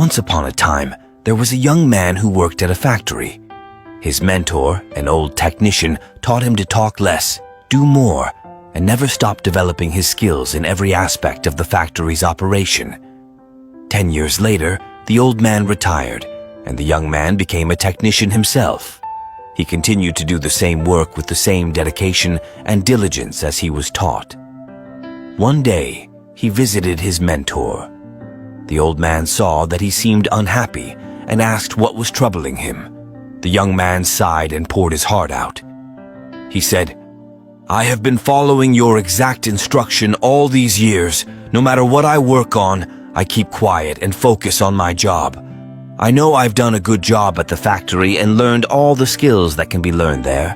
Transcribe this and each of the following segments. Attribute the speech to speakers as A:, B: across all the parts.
A: Once upon a time, there was a young man who worked at a factory. His mentor, an old technician, taught him to talk less, do more, and never stop developing his skills in every aspect of the factory's operation. 10 years later, the old man retired, and the young man became a technician himself. He continued to do the same work with the same dedication and diligence as he was taught. One day, he visited his mentor. The old man saw that he seemed unhappy and asked what was troubling him. The young man sighed and poured his heart out. He said, "I have been following your exact instruction all these years. No matter what I work on, I keep quiet and focus on my job. I know I've done a good job at the factory and learned all the skills that can be learned there.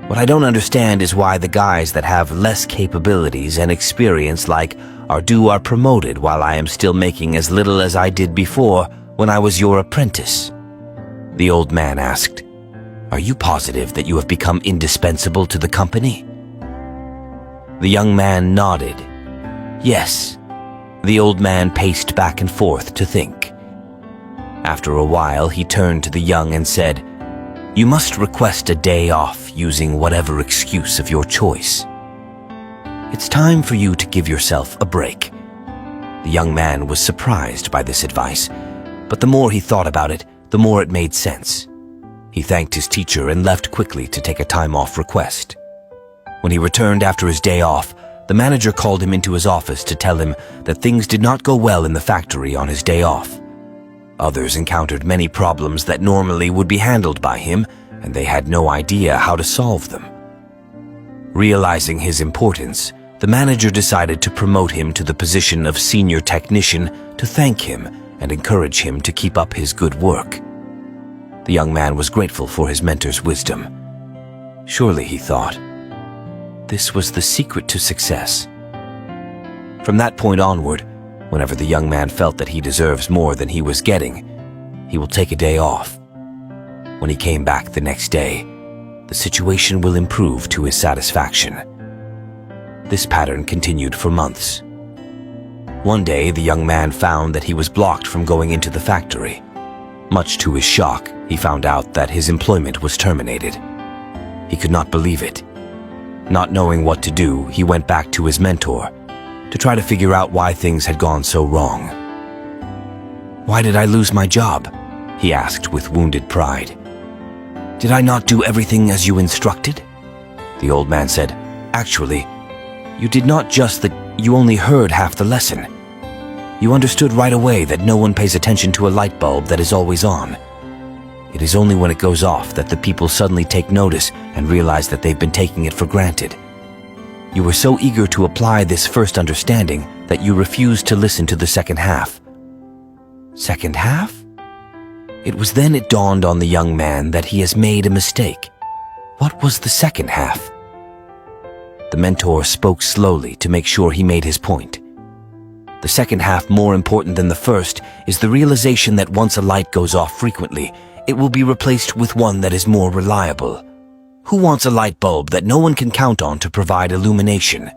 A: What I don't understand is why the guys that have less capabilities and experience are promoted while I am still making as little as I did before when I was your apprentice." The old man asked, "Are you positive that you have become indispensable to the company?" The young man nodded. Yes. The old man paced back and forth to think. After a while, he turned to the young and said, "You must request a day off using whatever excuse of your choice. It's time for you to give yourself a break." The young man was surprised by this advice, but the more he thought about it, the more it made sense. He thanked his teacher and left quickly to take a time-off request. When he returned after his day off, the manager called him into his office to tell him that things did not go well in the factory on his day off. Others encountered many problems that normally would be handled by him, and they had no idea how to solve them. Realizing his importance, the manager decided to promote him to the position of senior technician to thank him and encourage him to keep up his good work. The young man was grateful for his mentor's wisdom. Surely, he thought, this was the secret to success. From that point onward, whenever the young man felt that he deserves more than he was getting, he will take a day off. When he came back the next day, the situation will improve to his satisfaction. This pattern continued for months. One day, the young man found that he was blocked from going into the factory. Much to his shock, he found out that his employment was terminated. He could not believe it. Not knowing what to do, he went back to his mentor to try to figure out why things had gone so wrong. "Why did I lose my job?" he asked with wounded pride. "Did I not do everything as you instructed?" The old man said, "Actually, you did not just that you only heard half the lesson. You understood right away that no one pays attention to a light bulb that is always on. It is only when it goes off that the people suddenly take notice and realize that they've been taking it for granted. You were so eager to apply this first understanding that you refused to listen to the second half." Second half? It was then it dawned on the young man that he has made a mistake. What was the second half? The mentor spoke slowly to make sure he made his point. The second half, more important than the first, is the realization that once a light goes off frequently, it will be replaced with one that is more reliable. Who wants a light bulb that no one can count on to provide illumination?